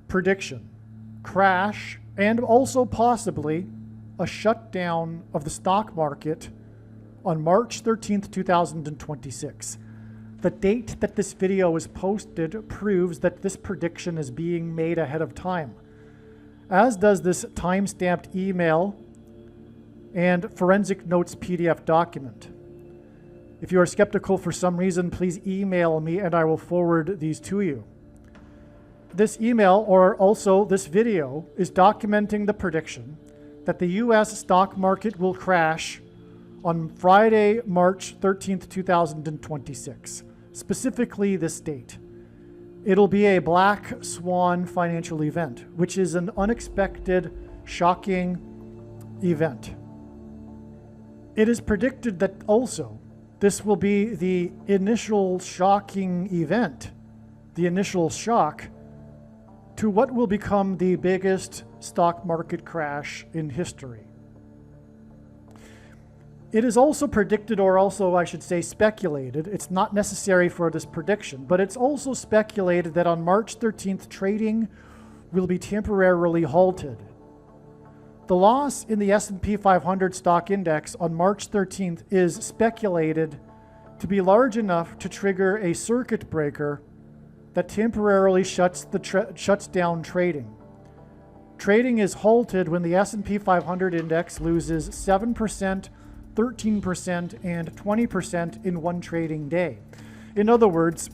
prediction, crash, and also possibly a shutdown of the stock market on March 13th, 2026. The date that this video is posted proves that this prediction is being made ahead of time, as does this time-stamped email and forensic notes PDF document. If you are skeptical for some reason, please email me and I will forward these to you. This email, or also this video, is documenting the prediction that the US stock market will crash on Friday, March 13th, 2026, specifically this date. It'll be a black swan financial event, which is an unexpected, shocking event. It is predicted that also this will be the initial shocking event, the initial shock to what will become the biggest stock market crash in history. It is also predicted, or also I should say speculated, it's not necessary for this prediction, but it's also speculated that on March 13th, trading will be temporarily halted. The loss in the S&P 500 stock index on March 13th is speculated to be large enough to trigger a circuit breaker that temporarily shuts down trading. Trading is halted when the S&P 500 index loses 7%, 13%, and 20% in one trading day. In other words,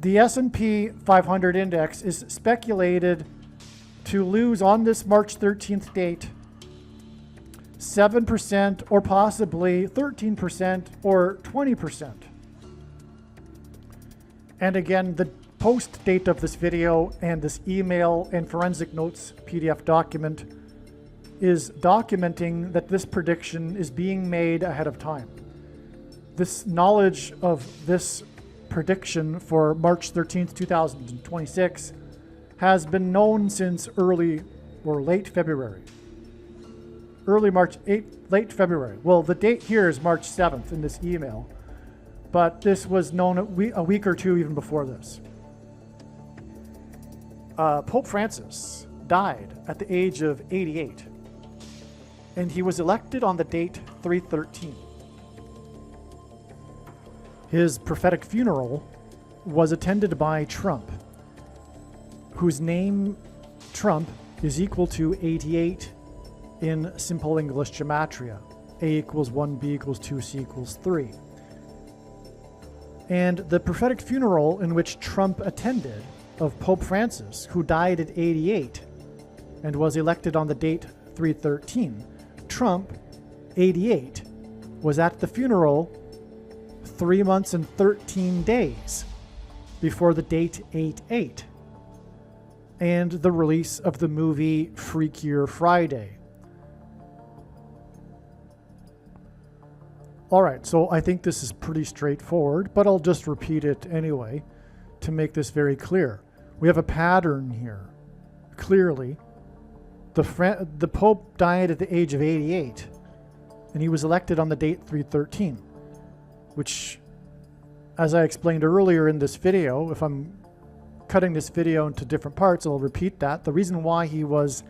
the S&P 500 index is speculated to lose on this March 13th date 7% or possibly 13% or 20%. And again, the post date of this video and this email and forensic notes PDF document is documenting that this prediction is being made ahead of time. This knowledge of this prediction for March 13th, 2026 has been known since early or late February. Late February. Well, the date here is March 7th in this email, but this was known a week or two even before this. Pope Francis died at the age of 88, and he was elected on the date 3/13. His prophetic funeral was attended by Trump, whose name Trump is equal to 88 in simple English gematria. A equals 1, B equals 2, C equals 3. And the prophetic funeral in which Trump attended of Pope Francis, who died at 88 and was elected on the date 3/13, Trump, 88, was at the funeral 3 months and 13 days before the date 8/8 and the release of the movie Freakier Friday. All right, so I think this is pretty straightforward, but I'll just repeat it anyway to make this very clear. We have a pattern here. Clearly, the Pope died at the age of 88, and he was elected on the date 3/13, which, as I explained earlier in this video, if I'm cutting this video into different parts, I'll repeat that. The reason why he was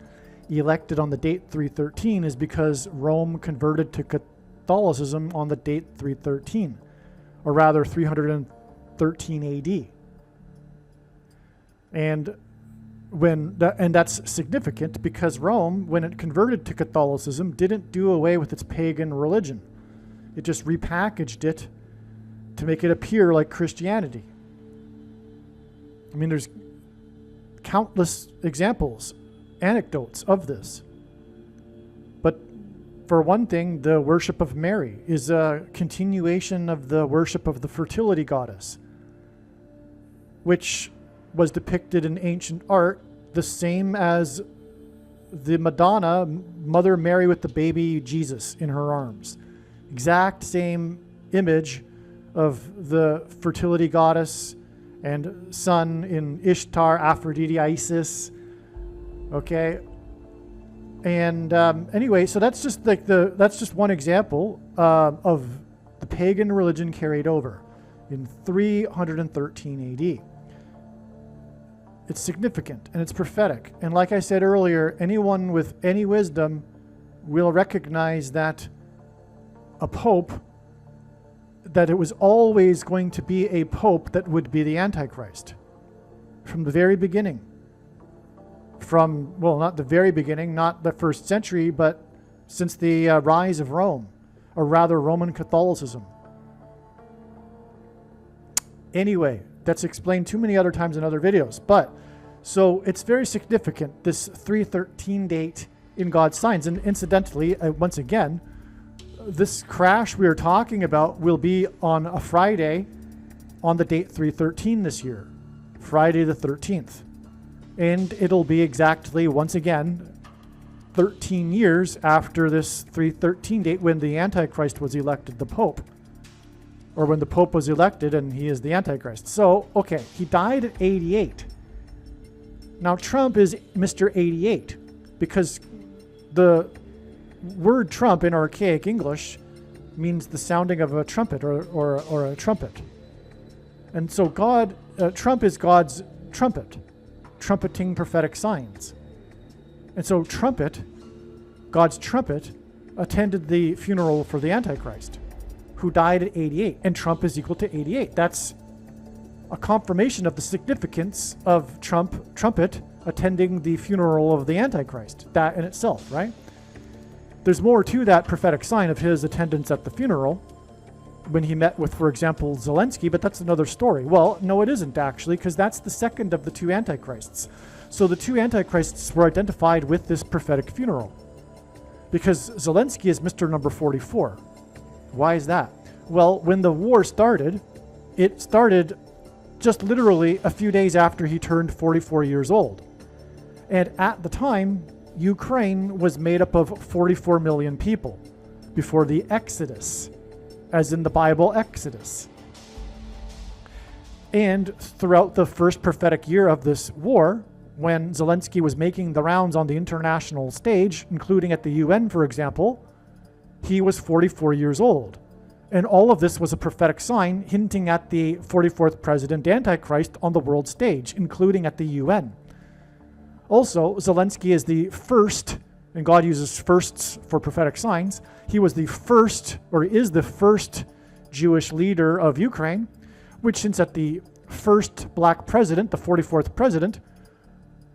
elected on the date 3/13 is because Rome converted to Catholicism on the date 3/13, or rather 313 AD. And that's significant because Rome, when it converted to Catholicism, didn't do away with its pagan religion. It just repackaged it to make it appear like Christianity. I mean, there's countless examples, anecdotes of this. But for one thing, the worship of Mary is a continuation of the worship of the fertility goddess, which was depicted in ancient art the same as the Madonna, Mother Mary with the baby Jesus in her arms. Exact same image of the fertility goddess and sun in Ishtar, Aphrodite, Isis. Okay. And anyway, so that's just like that's just one example of the pagan religion carried over in 313 AD. It's significant and it's prophetic. And like I said earlier, anyone with any wisdom will recognize that a pope, that it was always going to be a pope that would be the Antichrist from the very beginning. From, well, not the very beginning, not the first century, but since the rise of Rome, or rather Roman Catholicism. Anyway, that's explained too many other times in other videos. But, so it's very significant, this 313 date in God's signs. And incidentally, once again, this crash we are talking about will be on a Friday on the date 313 this year, Friday the 13th. And it'll be exactly, once again, 13 years after this 313 date when the Antichrist was elected the Pope. Or when the Pope was elected and he is the Antichrist. So, okay, he died at 88. Now, Trump is Mr. 88 because the word Trump in archaic English means the sounding of a trumpet or a trumpet. And so Trump is God's trumpet, trumpeting prophetic signs. And so God's trumpet, attended the funeral for the Antichrist, who died at 88. And Trump is equal to 88. That's a confirmation of the significance of trumpet attending the funeral of the Antichrist. That in itself, right? There's more to that prophetic sign of his attendance at the funeral when he met with, for example, Zelensky, but that's another story. Well, no, it isn't actually, because that's the second of the two Antichrists. So the two Antichrists were identified with this prophetic funeral because Zelensky is Mr. number 44. Why is that? Well, when the war started, it started just literally a few days after he turned 44 years old. And at the time, Ukraine was made up of 44 million people before the Exodus, as in the Bible Exodus. And throughout the first prophetic year of this war, when Zelensky was making the rounds on the international stage, including at the UN, for example, he was 44 years old. And all of this was a prophetic sign hinting at the 44th president Antichrist on the world stage, including at the UN. Also, Zelensky is the first, and God uses firsts for prophetic signs, he was the first, or is the first Jewish leader of Ukraine, which hints at the first black president, the 44th president,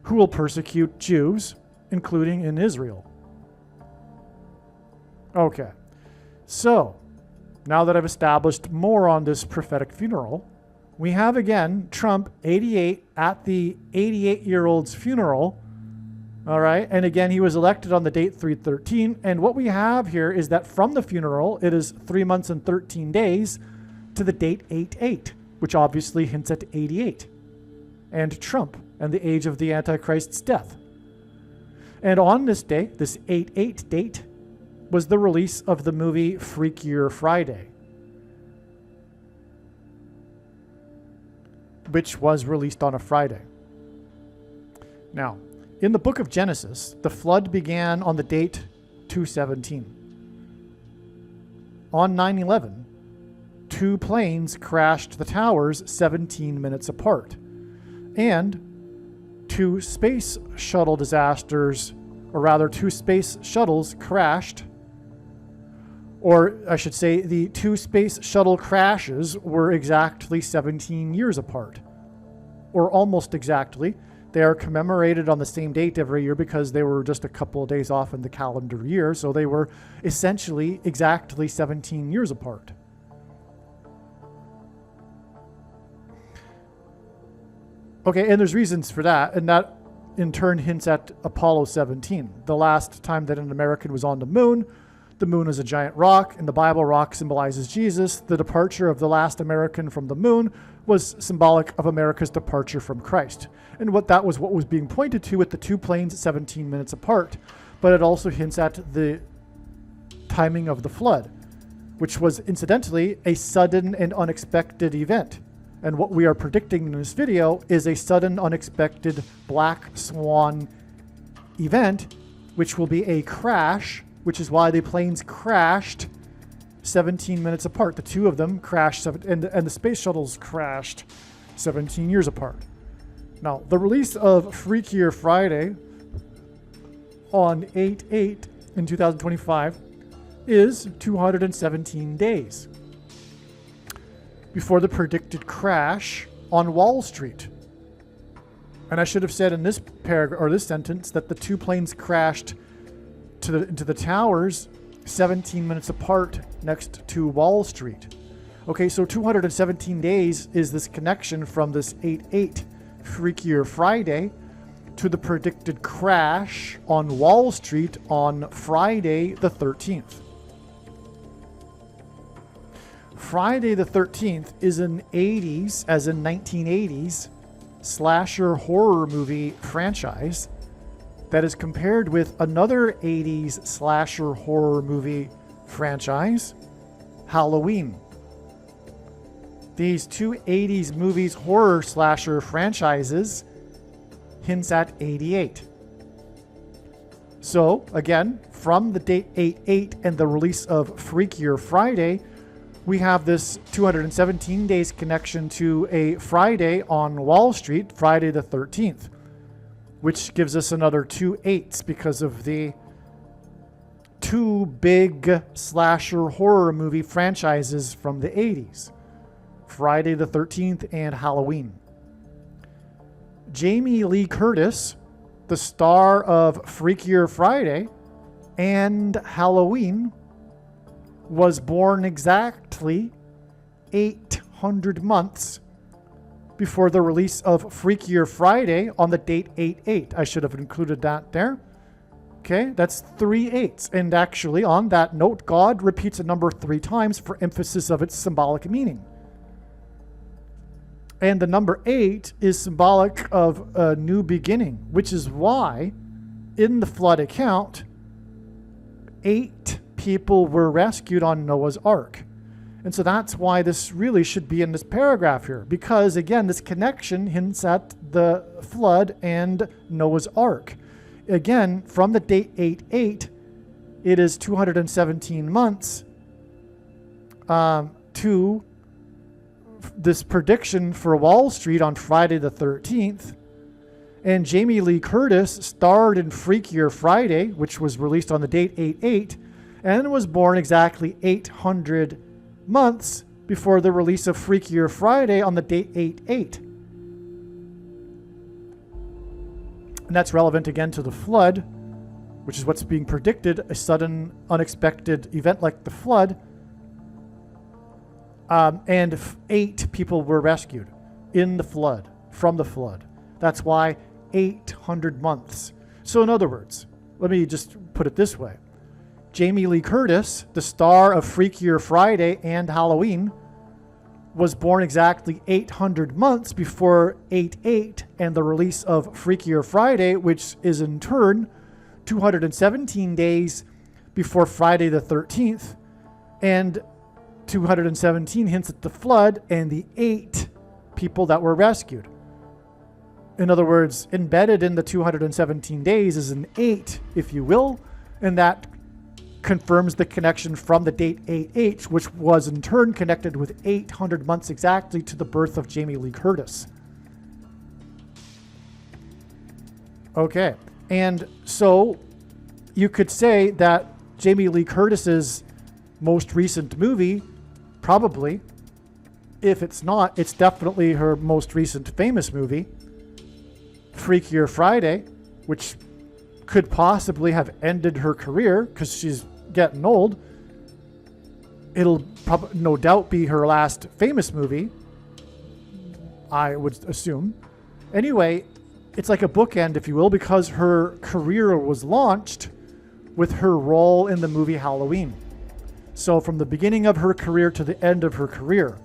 who will persecute Jews, including in Israel. Okay, so now that I've established more on this prophetic funeral, we have again Trump 88 at the 88-year-old's funeral. All right, and again, he was elected on the date 313. And what we have here is that from the funeral, it is 3 months and 13 days to the date 88, which obviously hints at 88 and Trump and the age of the Antichrist's death. And on this day, this 88 date, was the release of the movie Freakier Friday, which was released on a Friday. Now, in the book of Genesis, the flood began on the date 217. On 9/11, two planes crashed the towers 17 minutes apart. And two space shuttle disasters, or rather two space shuttles crashed, or I should say the two space shuttle crashes were exactly 17 years apart, or almost exactly. They are commemorated on the same date every year because they were just a couple of days off in the calendar year, so they were essentially exactly 17 years apart. Okay, and there's reasons for that, and that in turn hints at Apollo 17, the last time that an American was on the moon. The moon is a giant rock. In the Bible, rock symbolizes Jesus. The departure of the last American from the moon was symbolic of America's departure from Christ. And what was being pointed to with the two planes 17 minutes apart. But it also hints at the timing of the flood, which was incidentally a sudden and unexpected event. And what we are predicting in this video is a sudden, unexpected black swan event, which will be a crash, which is why the planes crashed 17 minutes apart. The two of them crashed, and the space shuttles crashed 17 years apart. Now, the release of Freakier Friday on 8/8 in 2025 is 217 days before the predicted crash on Wall Street. And I should have said in this paragraph or this sentence that the two planes crashed into the towers 17 minutes apart next to Wall Street. Okay, so 217 days is this connection from this 8/8 Freakier Friday to the predicted crash on Wall Street on Friday the 13th. Friday the 13th is an 80s, as in 1980s, slasher horror movie franchise that is compared with another 80s slasher horror movie franchise, Halloween. These two 80s movies horror slasher franchises hints at 88. So, again, from the date 8/8 and the release of Freakier Friday, we have this 217 days connection to a Friday on Wall Street, Friday the 13th, which gives us another 2 8s because of the two big slasher horror movie franchises from the 80s, Friday the 13th and Halloween. Jamie Lee Curtis, the star of Freakier Friday and Halloween, was born exactly 800 months before the release of Freakier Friday on the date 8/8. I should have included that there. Okay, that's 3 8s. And actually, on that note, God repeats a number 3 times for emphasis of its symbolic meaning. And the number 8 is symbolic of a new beginning, which is why in the flood account, 8 people were rescued on Noah's Ark. And so that's why this really should be in this paragraph here, because again, this connection hints at the flood and Noah's Ark. Again, from the date 8/8, it is 217 months to this prediction for Wall Street on Friday the 13th. And Jamie Lee Curtis starred in Freakier Friday, which was released on the date 8/8, and was born exactly 800 months before the release of Freakier Friday on the date 8/8. And that's relevant again to the flood, which is what's being predicted, a sudden, unexpected event like the flood. And 8 people were rescued in the flood, from the flood. That's why 800 months. So in other words, let me just put it this way. Jamie Lee Curtis, the star of Freakier Friday and Halloween, was born exactly 800 months before 8/8 and the release of Freakier Friday, which is in turn 217 days before Friday the 13th, and 217 hints at the flood and the 8 people that were rescued. In other words, embedded in the 217 days is an 8, if you will, and that confirms the connection from the date 8/8, which was in turn connected with 800 months exactly to the birth of Jamie Lee Curtis. Okay, and so you could say that Jamie Lee Curtis's most recent movie, probably, if it's not, it's definitely her most recent famous movie, Freakier Friday, which could possibly have ended her career because she's getting old. It'll no doubt be her last famous movie, I would assume. Anyway, it's like a bookend, if you will, because her career was launched with her role in the movie Halloween. So from the beginning of her career to the end of her career.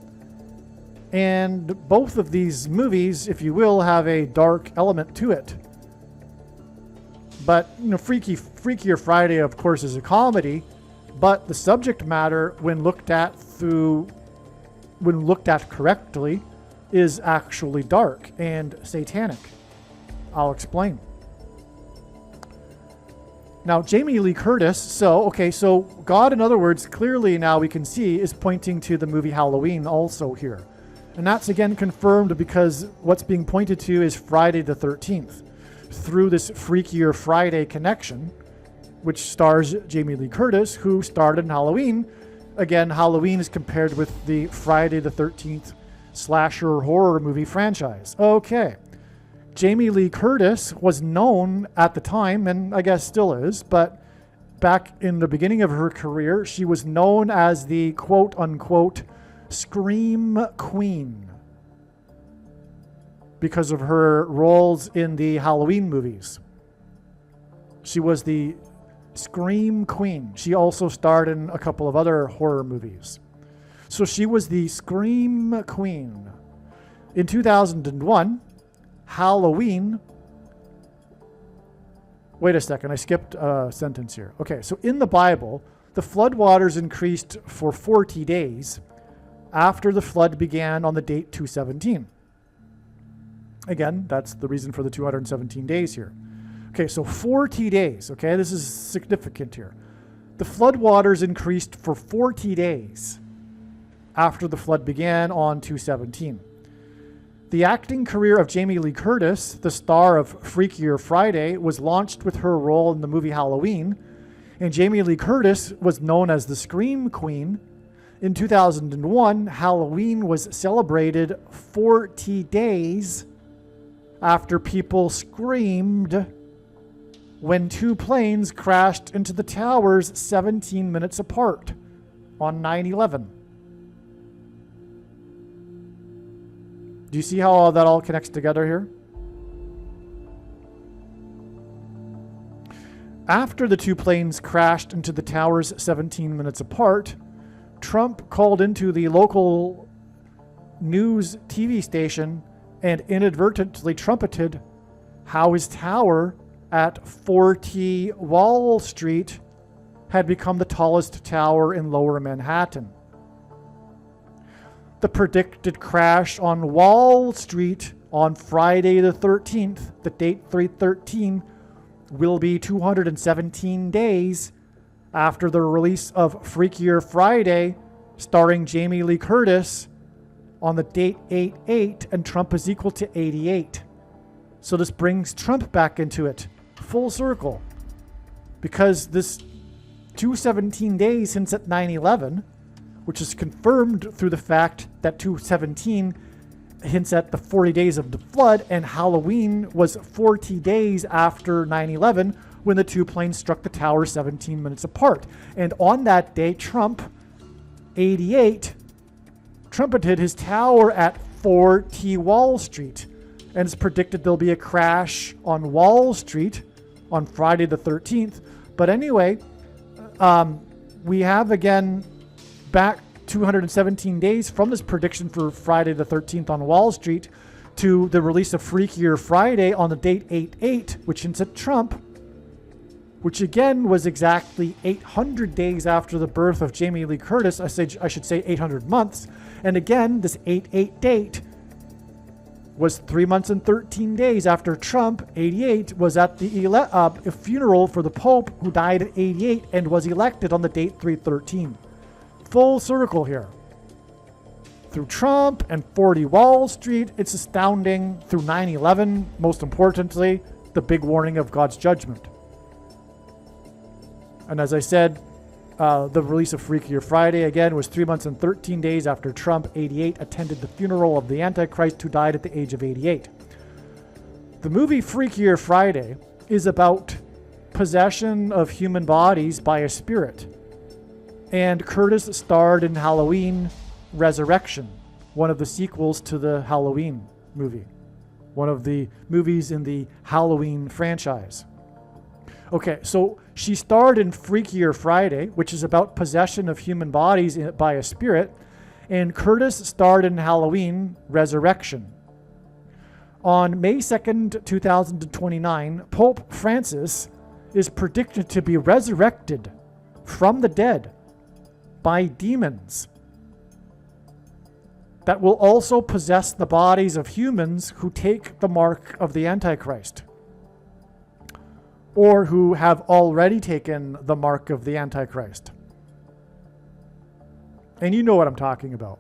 And both of these movies, if you will, have a dark element to it. But, you know, Freakier Friday, of course, is a comedy, but the subject matter, when looked at correctly, is actually dark and satanic. I'll explain. Now, Jamie Lee Curtis, so God, in other words, clearly now we can see is pointing to the movie Halloween also here. And that's again confirmed because what's being pointed to is Friday the 13th through this Freakier Friday connection, which stars Jamie Lee Curtis, who starred in Halloween. Again, Halloween is compared with the Friday the 13th slasher horror movie franchise. Okay. Jamie Lee Curtis was known at the time, and I guess still is, but back in the beginning of her career, she was known as the quote-unquote Scream Queen because of her roles in the Halloween movies. She was the Scream Queen. She also starred in a couple of other horror movies. So she was the Scream Queen. In 2001, Halloween... Wait a second, I skipped a sentence here. Okay, so in the Bible, the floodwaters increased for 40 days after the flood began on the date 217. Again, that's the reason for the 217 days here. Okay, so 40 days, okay? This is significant here. The floodwaters increased for 40 days after the flood began on 217. The acting career of Jamie Lee Curtis, the star of Freakier Friday, was launched with her role in the movie Halloween, and Jamie Lee Curtis was known as the Scream Queen. In 2001, Halloween was celebrated 40 days after people screamed when two planes crashed into the towers 17 minutes apart on 9/11. Do you see how that all connects together here? After the two planes crashed into the towers 17 minutes apart, Trump called into the local news TV station and inadvertently trumpeted how his tower at 40 Wall Street had become the tallest tower in Lower Manhattan. The predicted crash on Wall Street on Friday the 13th, the date 3/13, will be 217 days after the release of Freakier Friday, starring Jamie Lee Curtis, on the date 8/8, and Trump is equal to 88. So this brings Trump back into it, full circle, because this 217 days hints at 9/11, which is confirmed through the fact that 217 hints at the 40 days of the flood, and Halloween was 40 days after 9/11 when the two planes struck the tower 17 minutes apart. And on that day, Trump, 88, trumpeted his tower at 40 Wall Street. And it's predicted there'll be a crash on Wall Street on Friday the 13th. But anyway, we have again back 217 days from this prediction for Friday the 13th on Wall Street to the release of Freakier Friday on the date 8/8, which hints at Trump, which again was exactly 800 days after the birth of Jamie Lee Curtis. I should say 800 months. And again, this 8/8 date was 3 months and 13 days after Trump, 88, was at the funeral for the Pope, who died at 88 and was elected on the date 3/13. Full circle here. Through Trump and 40 Wall Street, it's astounding. Through 9/11, most importantly, the big warning of God's judgment. And as I said, the release of Freakier Friday, again, was 3 months and 13 days after Trump, 88, attended the funeral of the Antichrist, who died at the age of 88. The movie Freakier Friday is about possession of human bodies by a spirit. And Curtis starred in Halloween Resurrection, one of the sequels to the Halloween movie, one of the movies in the Halloween franchise. Okay, so she starred in Freakier Friday, which is about possession of human bodies by a spirit, and Curtis starred in Halloween Resurrection. On May 2nd, 2029, Pope Francis is predicted to be resurrected from the dead by demons that will also possess the bodies of humans who take the mark of the Antichrist, or who have already taken the mark of the Antichrist. And you know what I'm talking about.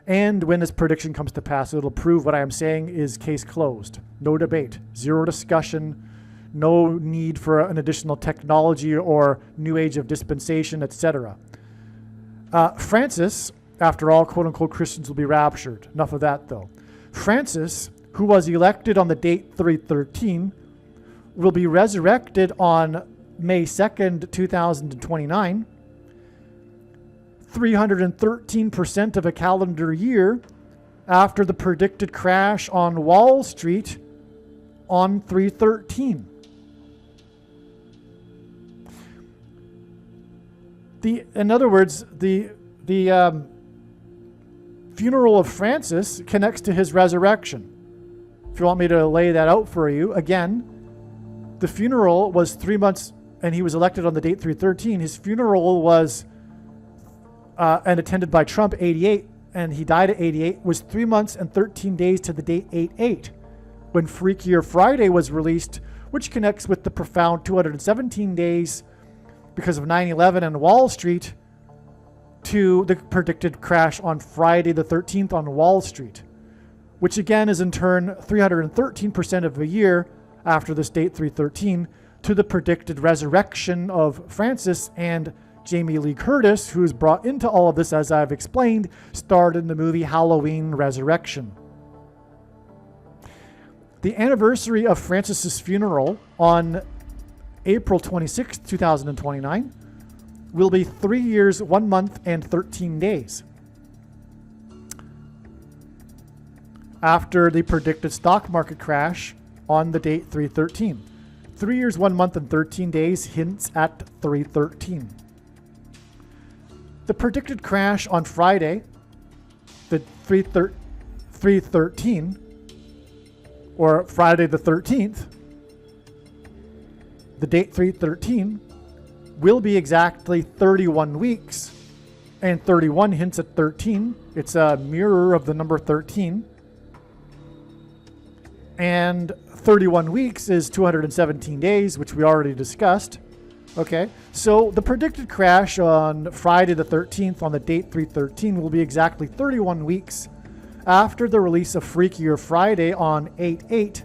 And when this prediction comes to pass, it'll prove what I am saying is case closed. No debate, zero discussion, no need for an additional technology or new age of dispensation, etc. Francis, after all, quote unquote, Christians will be raptured. Enough of that, though. Francis, who was elected on the date 313, will be resurrected on May 2nd, 2029, 313% of a calendar year after the predicted crash on Wall Street on 313. In other words, the funeral of Francis connects to his resurrection. If you want me to lay that out for you, again, the funeral was 3 months, and he was elected on the date 313. His funeral was and attended by Trump, 88, and he died at 88, was 3 months and 13 days to the date 88, when Freakier Friday was released, which connects with the profound 217 days because of 9/11 and Wall Street to the predicted crash on Friday the 13th on Wall Street, which again is in turn 313% of a year after this date 313 to the predicted resurrection of Francis. And Jamie Lee Curtis, who is brought into all of this, as I've explained, starred in the movie Halloween Resurrection. The anniversary of Francis's funeral on April 26, 2029, will be 3 years, 1 month, and 13 days after the predicted stock market crash on the date 313. 3 years, 1 month, and 13 days hints at 313. The predicted crash on Friday, the 313, or Friday the 13th, the date 313, will be exactly 31 weeks, and 31 hints at 13. It's a mirror of the number 13. And 31 weeks is 217 days, which we already discussed. Okay, so the predicted crash on Friday the 13th on the date 313 will be exactly 31 weeks after the release of Freakier Friday on 8/8,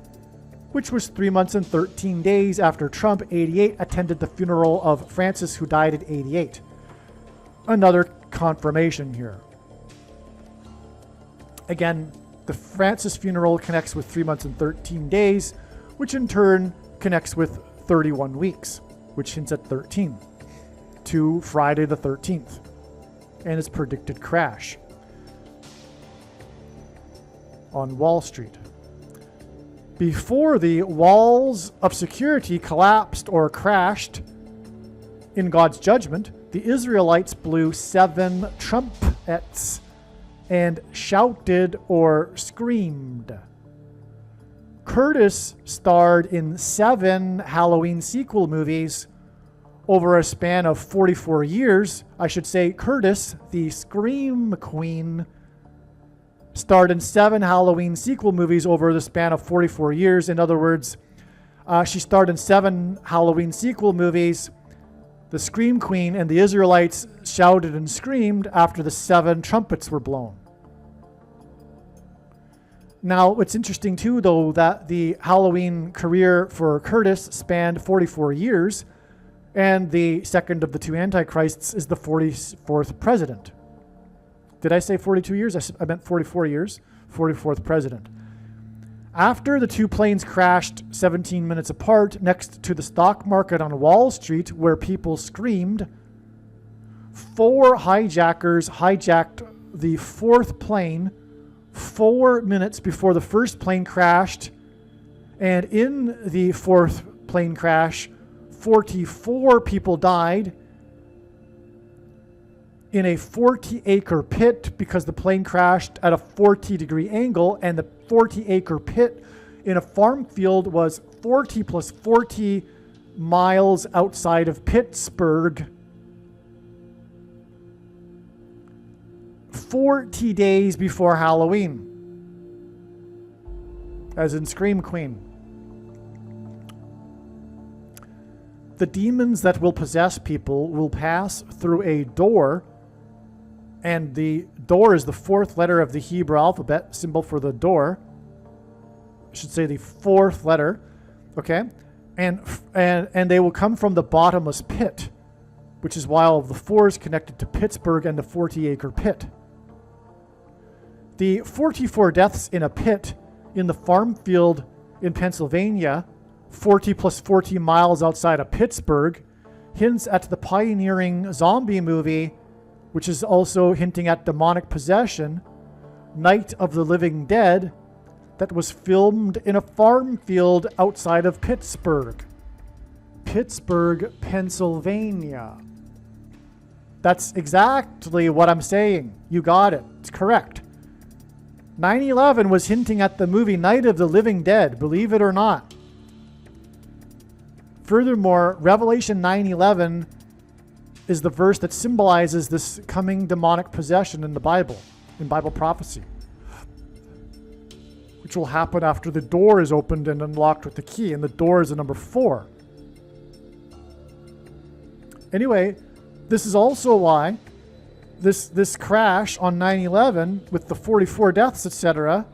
which was 3 months and 13 days after Trump, 88, attended the funeral of Francis, who died at 88. Another confirmation here. Again, the Francis funeral connects with 3 months and 13 days, which in turn connects with 31 weeks, which hints at 13, to Friday the 13th, and its predicted crash on Wall Street. Before the walls of security collapsed or crashed in God's judgment, the Israelites blew 7 trumpets and shouted or screamed. Curtis starred in 7 Halloween sequel movies over a span of 44 years. I should say Curtis, the Scream Queen, starred in 7 Halloween sequel movies over the span of 44 years. In other words, she starred in 7 Halloween sequel movies. The Scream Queen and the Israelites shouted and screamed after the 7 trumpets were blown. Now, what's interesting too, though, that the Halloween career for Curtis spanned 44 years, and the second of the 2 antichrists is the 44th president. Did I say 42 years? I meant 44 years. 44th president. After the 2 planes crashed 17 minutes apart next to the stock market on Wall Street, where people screamed, 4 hijackers hijacked the 4th plane 4 minutes before the first plane crashed. And in the 4th plane crash, 44 people died in a 40-acre pit because the plane crashed at a 40-degree angle, and the 40-acre pit in a farm field was 40 plus 40 miles outside of Pittsburgh. 40 days before Halloween, as in Scream Queen. The demons that will possess people will pass through a door and the door is the fourth letter of the Hebrew alphabet, symbol for the door. I should say the fourth letter, okay? And they will come from the bottomless pit, which is why all of the 4 is connected to Pittsburgh and the 40-acre pit. The 44 deaths in a pit in the farm field in Pennsylvania, 40 plus 40 miles outside of Pittsburgh, hints at the pioneering zombie movie, which is also hinting at demonic possession, Night of the Living Dead, that was filmed in a farm field outside of Pittsburgh. Pittsburgh, Pennsylvania. That's exactly what I'm saying. You got it. It's correct. 9/11 was hinting at the movie Night of the Living Dead, believe it or not. Furthermore, Revelation 9:11 is the verse that symbolizes this coming demonic possession in the Bible, in Bible prophecy, which will happen after the door is opened and unlocked with the key, and the door is the number 4. Anyway, this is also why this crash on 9/11 with the 44 deaths, etc.,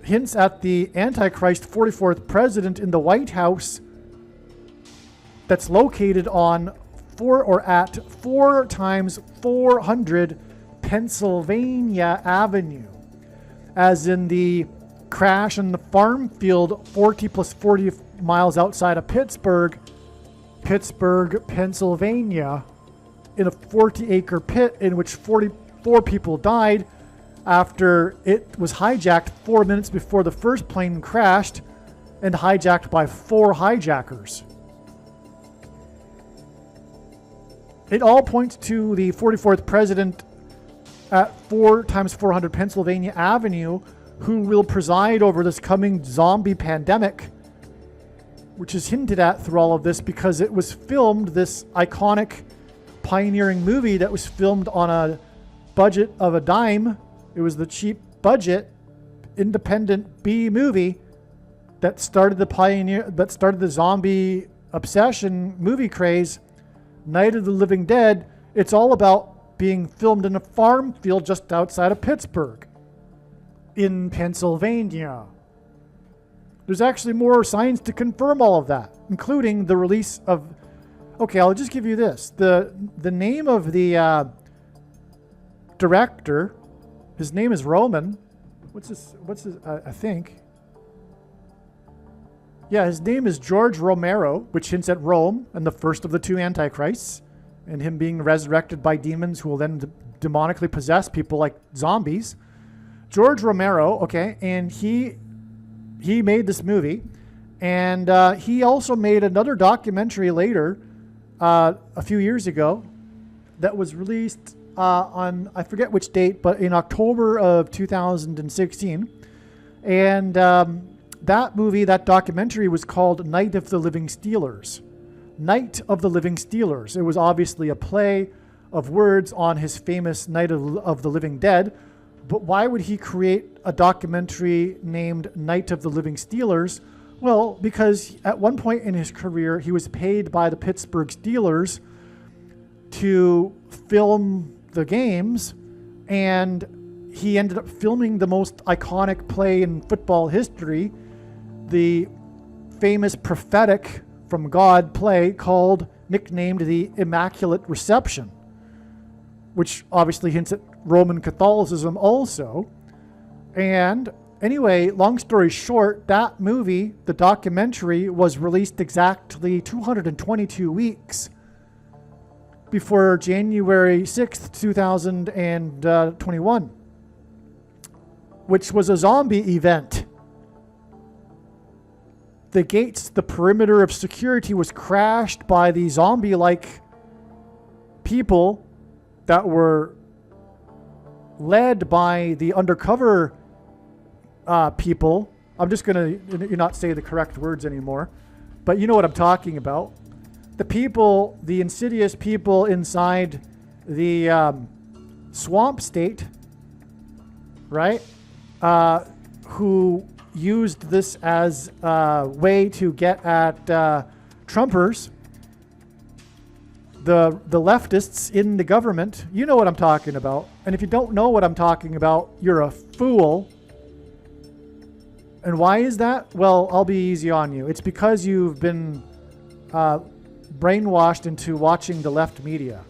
hints at the Antichrist 44th president in the White House that's located on 4 times 400 Pennsylvania Avenue, as in the crash in the farm field 40 plus 40 miles outside of Pittsburgh, Pennsylvania, in a 40-acre pit in which 44 people died after it was hijacked 4 minutes before the first plane crashed and hijacked by 4 hijackers. It all points to the 44th president at 4 times 400 Pennsylvania Avenue, who will preside over this coming zombie pandemic, which is hinted at through all of this because it was filmed, this iconic pioneering movie that was filmed on a budget of a dime. It was the cheap budget, independent B movie that started the zombie obsession movie craze. Night of the Living Dead. It's all about being filmed in a farm field just outside of Pittsburgh in Pennsylvania. There's actually more signs to confirm all of that, including the release of... Okay, I'll just give you this. The name of the director, his name is Roman. What's his, I think. Yeah, his name is George Romero, which hints at Rome and the first of the 2 antichrists, and him being resurrected by demons who will then demonically possess people like zombies. George Romero, okay, and he made this movie, and he also made another documentary later, a few years ago, that was released on, I forget which date, but in October of 2016, and that movie, that documentary, was called Night of the Living Stealers. Night of the Living Stealers. It was obviously a play of words on his famous Night of the Living Dead. But why would he create a documentary named Night of the Living Stealers? Well, because at one point in his career, he was paid by the Pittsburgh Steelers to film the games, and he ended up filming the most iconic play in football history, the famous prophetic from God play nicknamed the Immaculate Reception, which obviously hints at Roman Catholicism also. And anyway, long story short, that movie, the documentary, was released exactly 222 weeks before January 6th, 2021, which was a zombie event. The gates, the perimeter of security was crashed by the zombie-like people that were led by the undercover people. I'm just going to not say the correct words anymore, but you know what I'm talking about. The people, the insidious people inside the swamp state, right, who used this as a way to get at Trumpers. the leftists in the government, you know what I'm talking about. And if you don't know what I'm talking about, you're a fool. And why is that? Well, I'll be easy on you. It's because you've been brainwashed into watching the left media.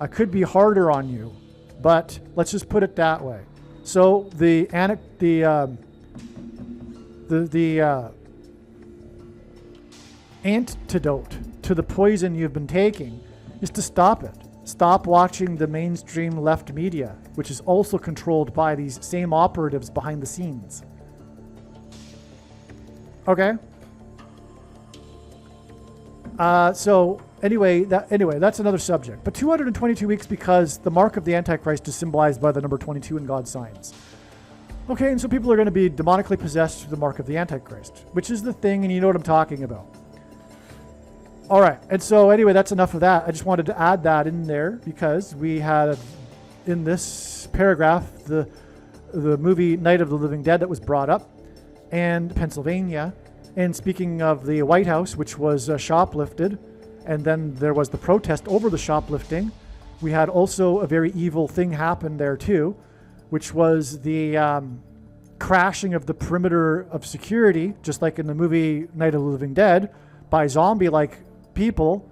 I could be harder on you, but let's just put it that way. So the antidote to the poison you've been taking is to stop it. Stop watching the mainstream left media, which is also controlled by these same operatives behind the scenes. Okay? So anyway, that's another subject. But 222 weeks because the mark of the Antichrist is symbolized by the number 22 in God's signs. Okay, and so people are going to be demonically possessed through the mark of the Antichrist, which is the thing, and you know what I'm talking about. All right, and so anyway, that's enough of that. I just wanted to add that in there because we had, in this paragraph, the movie Night of the Living Dead that was brought up, and Pennsylvania. And speaking of the White House, which was shoplifted, and then there was the protest over the shoplifting, we had also a very evil thing happen there too, which was the crashing of the perimeter of security, just like in the movie Night of the Living Dead, by zombie-like people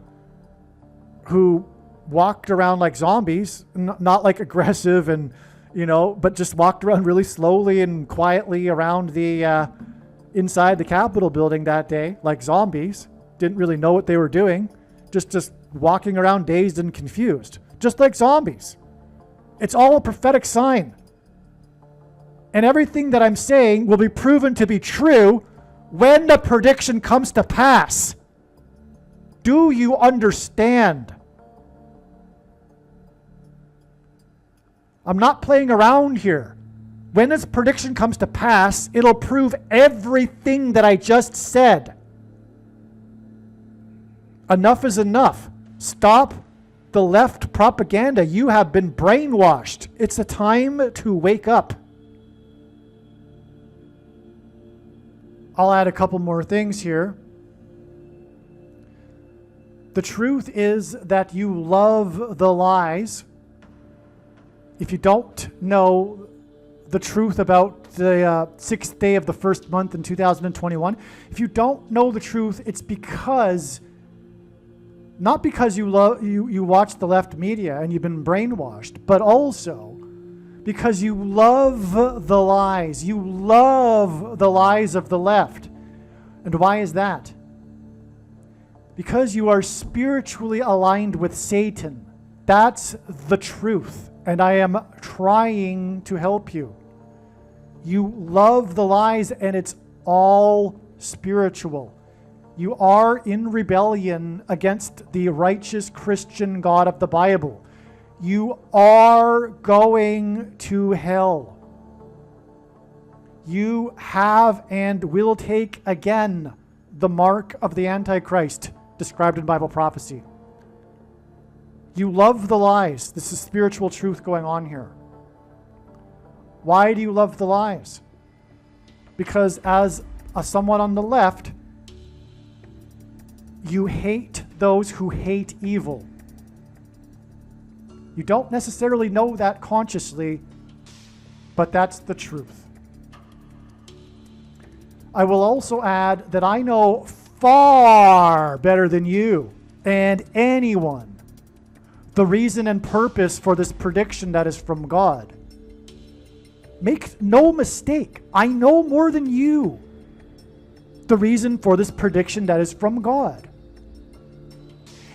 who walked around like zombies, not like aggressive and, but just walked around really slowly and quietly around the inside the Capitol building that day, like zombies. Didn't really know what they were doing, just walking around dazed and confused, just like zombies. It's all a prophetic sign. And everything that I'm saying will be proven to be true when the prediction comes to pass. Do you understand? I'm not playing around here. When this prediction comes to pass, it'll prove everything that I just said. Enough is enough. Stop the left propaganda. You have been brainwashed. It's a time to wake up. I'll add a couple more things here. The truth is that you love the lies. If you don't know the truth about the 6th day of the first month in 2021, if you don't know the truth, it's because, not because you watch the left media and you've been brainwashed, but also because you love the lies. You love the lies of the left. And why is that? Because you are spiritually aligned with Satan. That's the truth. And I am trying to help you. You love the lies, and it's all spiritual. You are in rebellion against the righteous Christian God of the Bible. You are going to hell. You have and will take again the mark of the Antichrist described in Bible prophecy. You love the lies. This is spiritual truth going on here. Why do you love the lies? Because as someone on the left, you hate those who hate evil. You don't necessarily know that consciously, but that's the truth. I will also add that I know far better than you and anyone the reason and purpose for this prediction that is from God. Make no mistake, I know more than you the reason for this prediction that is from God.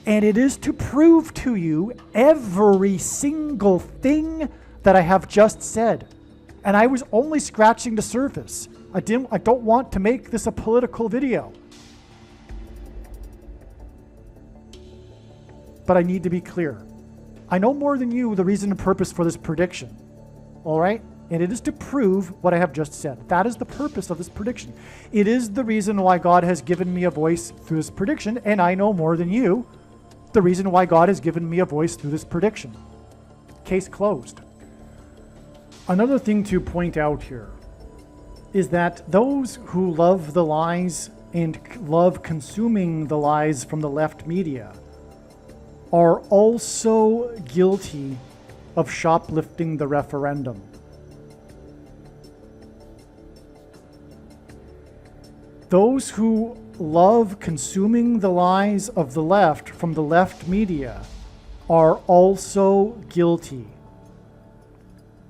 And it is to prove to you every single thing that I have just said. And I was only scratching the surface. I don't want to make this a political video. But I need to be clear. I know more than you the reason and purpose for this prediction. All right? And it is to prove what I have just said. That is the purpose of this prediction. It is the reason why God has given me a voice through this prediction, and I know more than you the reason why God has given me a voice through this prediction. Case closed. Another thing to point out here is that those who love the lies and love consuming the lies from the left media are also guilty of shoplifting the referendum. Those who love consuming the lies of the left from the left media are also guilty.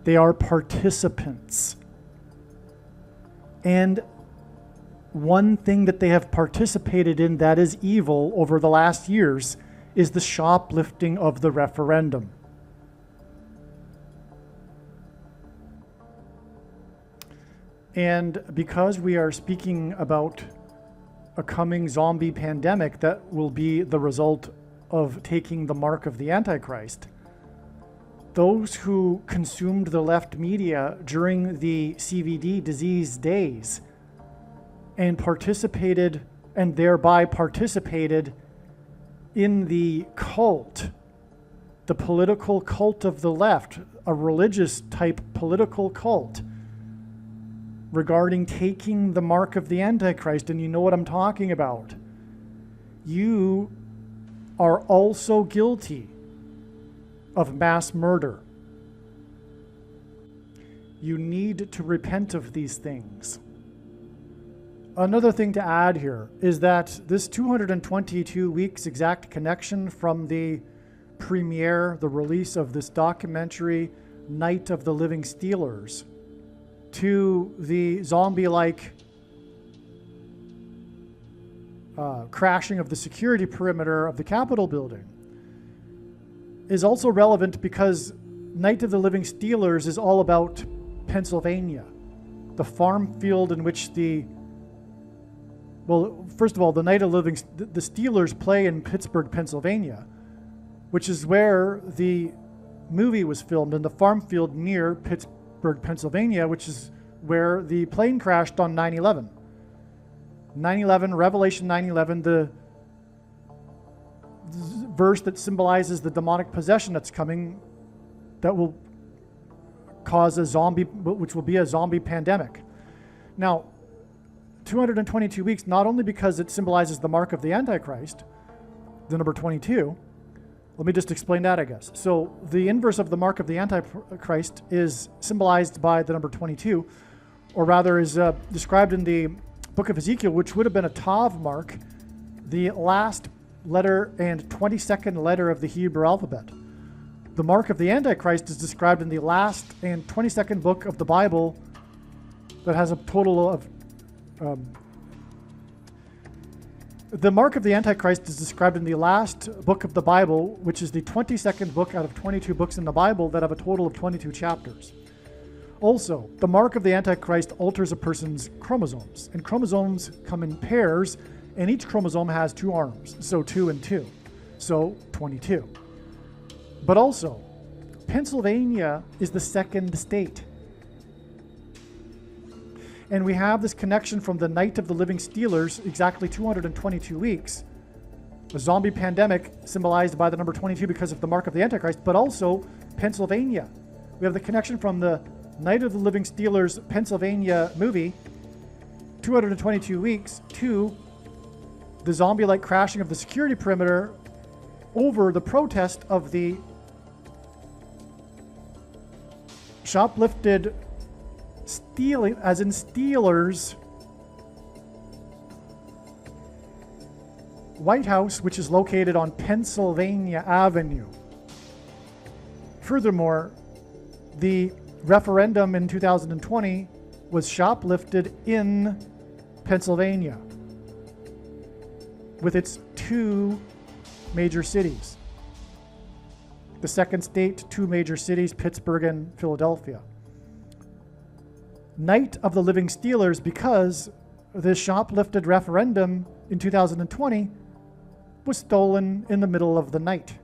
They are participants. And one thing that they have participated in that is evil over the last years is the shoplifting of the referendum. And because we are speaking about a coming zombie pandemic that will be the result of taking the mark of the Antichrist, those who consumed the left media during the CVD disease days and participated, and thereby participated in the cult, the political cult of the left, a religious type political cult regarding taking the mark of the Antichrist, and you know what I'm talking about. You are also guilty of mass murder. You need to repent of these things. Another thing to add here is that this 222 weeks exact connection from the premiere, the release of this documentary, Night of the Living Stealers, to the zombie-like crashing of the security perimeter of the Capitol building is also relevant because Night of the Living Stealers is all about Pennsylvania, the farm field in which first of all, the Night of the Steelers play in Pittsburgh, Pennsylvania, which is where the movie was filmed, in the farm field near Pittsburgh, Pennsylvania, which is where the plane crashed on 9/11. 9/11, Revelation 9/11, the verse that symbolizes the demonic possession that's coming, that will cause which will be a zombie pandemic. Now, 222 weeks, not only because it symbolizes the mark of the Antichrist, the number 22. Let me just explain that, I guess. So the inverse of the mark of the Antichrist is symbolized by the number 22, or rather is described in the book of Ezekiel, which would have been a Tav mark, the last letter and 22nd letter of the Hebrew alphabet. The mark of the Antichrist is described in the last and 22nd book of the Bible that has a total of the mark of the Antichrist is described in the last book of the Bible, which is the 22nd book out of 22 books in the Bible that have a total of 22 chapters. Also, the mark of the Antichrist alters a person's chromosomes, and chromosomes come in pairs, and each chromosome has 2 arms, so 2 and 2, so 22. But also, Pennsylvania is the second state. And we have this connection from the Night of the Living Stealers, exactly 222 weeks, a zombie pandemic symbolized by the number 22 because of the mark of the Antichrist, but also Pennsylvania. We have the connection from the Night of the Living Stealers Pennsylvania movie, 222 weeks, to the zombie-like crashing of the security perimeter over the protest of the shoplifted stealing, as in Steelers, White House, which is located on Pennsylvania Avenue. Furthermore, the referendum in 2020 was shoplifted in Pennsylvania with its 2 major cities. The second state, 2 major cities, Pittsburgh and Philadelphia. Night of the Living Stealers because the shoplifted referendum in 2020 was stolen in the middle of the night,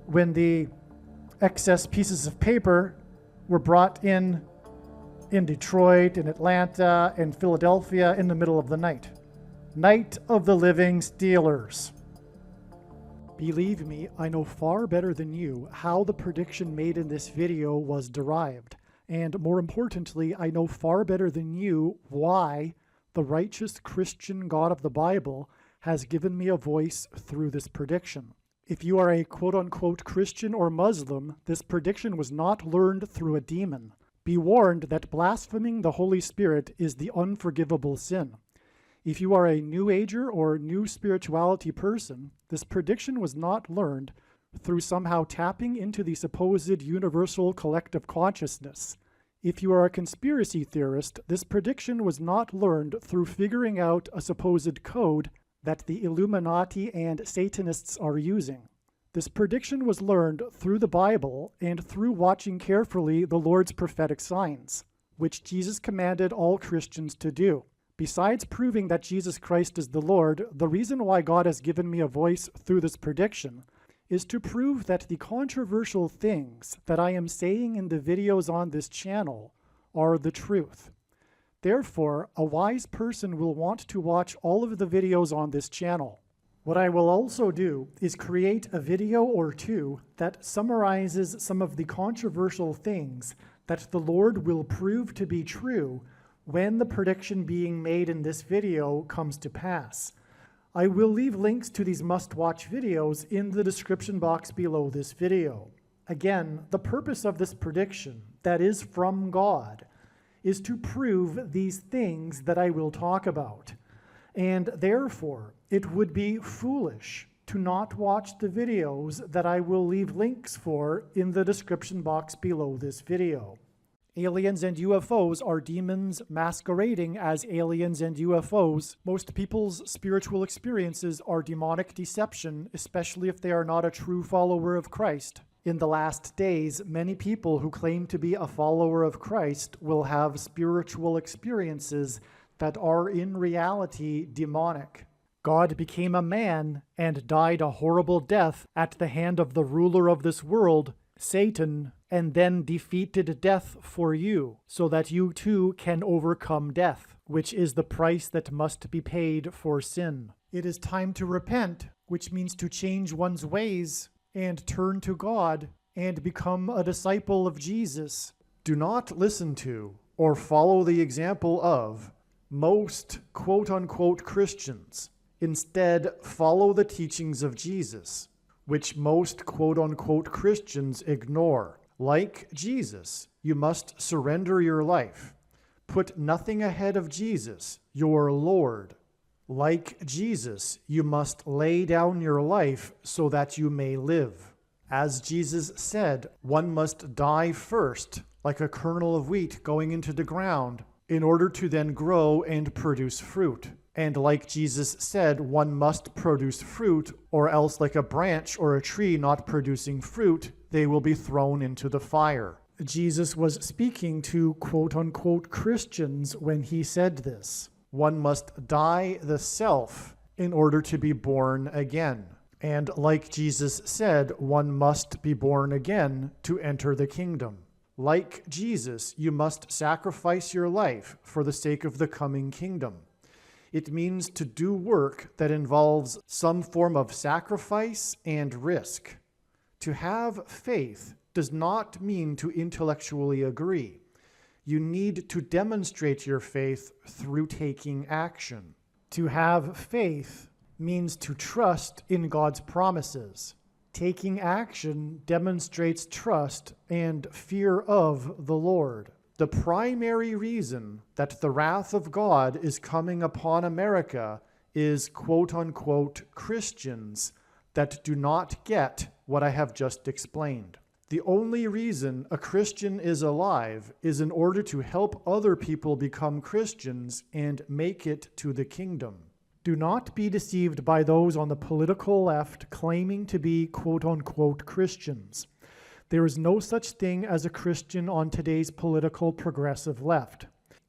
when the excess pieces of paper were brought in Detroit, in Atlanta, and Philadelphia in the middle of the night. Night of the Living Stealers. Believe me, I know far better than you how the prediction made in this video was derived. And more importantly, I know far better than you why the righteous Christian God of the Bible has given me a voice through this prediction. If you are a quote-unquote Christian or Muslim, this prediction was not learned through a demon. Be warned that blaspheming the Holy Spirit is the unforgivable sin. If you are a New Ager or New Spirituality person, this prediction was not learned through somehow tapping into the supposed universal collective consciousness. If you are a conspiracy theorist, this prediction was not learned through figuring out a supposed code that the Illuminati and Satanists are using. This prediction was learned through the Bible and through watching carefully the Lord's prophetic signs, which Jesus commanded all Christians to do. Besides proving that Jesus Christ is the Lord, the reason why God has given me a voice through this prediction is to prove that the controversial things that I am saying in the videos on this channel are the truth. Therefore, a wise person will want to watch all of the videos on this channel. What I will also do is create a video or two that summarizes some of the controversial things that the Lord will prove to be true when the prediction being made in this video comes to pass. I will leave links to these must-watch videos in the description box below this video. Again, the purpose of this prediction, that is from God, is to prove these things that I will talk about. And therefore, it would be foolish to not watch the videos that I will leave links for in the description box below this video. Aliens and UFOs are demons masquerading as aliens and UFOs. Most people's spiritual experiences are demonic deception, especially if they are not a true follower of Christ. In the last days, many people who claim to be a follower of Christ will have spiritual experiences that are in reality demonic. God became a man and died a horrible death at the hand of the ruler of this world, Satan, and then defeated death for you, so that you too can overcome death, which is the price that must be paid for sin. It is time to repent, which means to change one's ways and turn to God and become a disciple of Jesus. Do not listen to or follow the example of most quote-unquote Christians. Instead, follow the teachings of Jesus, which most quote-unquote Christians ignore. Like Jesus, you must surrender your life. Put nothing ahead of Jesus, your Lord. Like Jesus, you must lay down your life so that you may live. As Jesus said, one must die first, like a kernel of wheat going into the ground, in order to then grow and produce fruit. And like Jesus said, one must produce fruit, or else like a branch or a tree not producing fruit, they will be thrown into the fire. Jesus was speaking to quote-unquote Christians when he said this. One must die the self in order to be born again. And like Jesus said, one must be born again to enter the kingdom. Like Jesus, you must sacrifice your life for the sake of the coming kingdom. It means to do work that involves some form of sacrifice and risk. To have faith does not mean to intellectually agree. You need to demonstrate your faith through taking action. To have faith means to trust in God's promises. Taking action demonstrates trust and fear of the Lord. The primary reason that the wrath of God is coming upon America is quote-unquote Christians that do not get what I have just explained. The only reason a Christian is alive is in order to help other people become Christians and make it to the kingdom. Do not be deceived by those on the political left claiming to be quote-unquote Christians. There is no such thing as a Christian on today's political progressive left.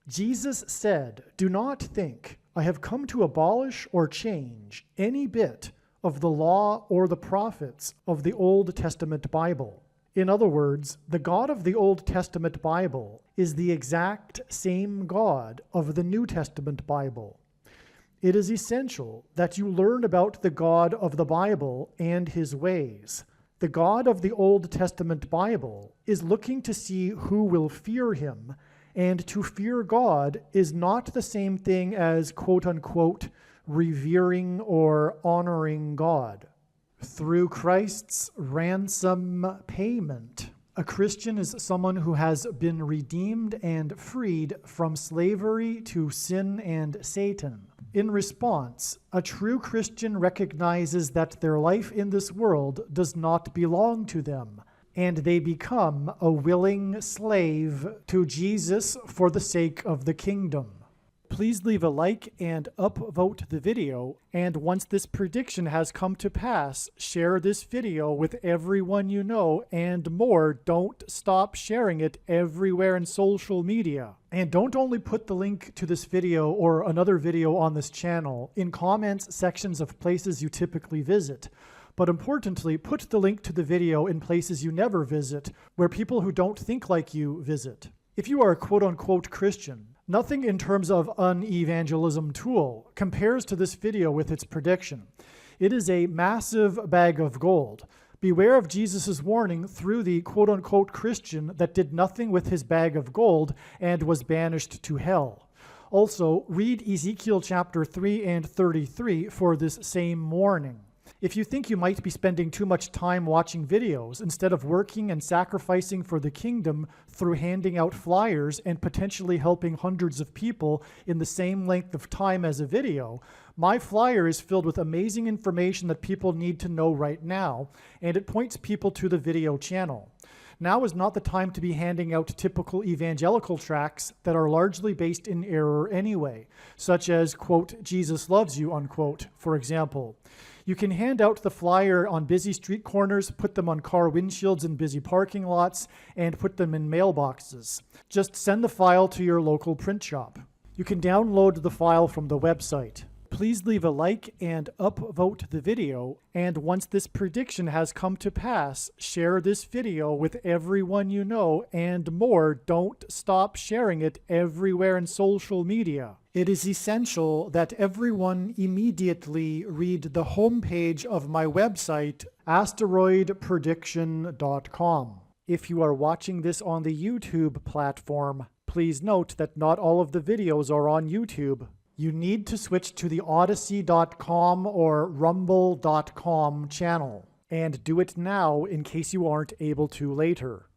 Jesus said, "Do not think I have come to abolish or change any bit of the law or the prophets of the Old Testament Bible." In other words, the God of the Old Testament Bible is the exact same God of the New Testament Bible. It is essential that you learn about the God of the Bible and his ways. The God of the Old Testament Bible is looking to see who will fear him, and to fear God is not the same thing as quote-unquote revering or honoring God. Through Christ's ransom payment, a Christian is someone who has been redeemed and freed from slavery to sin and Satan. In response, a true Christian recognizes that their life in this world does not belong to them, and they become a willing slave to Jesus for the sake of the kingdom. Please leave a like and upvote the video, and once this prediction has come to pass, share this video with everyone you know, and more, don't stop sharing it everywhere in social media. And don't only put the link to this video or another video on this channel in comments sections of places you typically visit, but importantly, put the link to the video in places you never visit, where people who don't think like you visit. If you are a quote-unquote Christian, nothing in terms of an evangelism tool compares to this video with its prediction. It is a massive bag of gold. Beware of Jesus' warning through the quote-unquote Christian that did nothing with his bag of gold and was banished to hell. Also, read Ezekiel chapter 3 and 33 for this same warning. If you think you might be spending too much time watching videos instead of working and sacrificing for the kingdom through handing out flyers and potentially helping hundreds of people in the same length of time as a video, my flyer is filled with amazing information that people need to know right now, and it points people to the video channel. Now is not the time to be handing out typical evangelical tracts that are largely based in error anyway, such as, quote, Jesus loves you, unquote, for example. You can hand out the flyer on busy street corners, put them on car windshields in busy parking lots, and put them in mailboxes. Just send the file to your local print shop. You can download the file from the website. Please leave a like and upvote the video, and once this prediction has come to pass, share this video with everyone you know, and more, don't stop sharing it everywhere in social media. It is essential that everyone immediately read the homepage of my website, asteroidprediction.com. If you are watching this on the YouTube platform, please note that not all of the videos are on YouTube. You need to switch to the Odyssey.com or Rumble.com channel, and do it now in case you aren't able to later.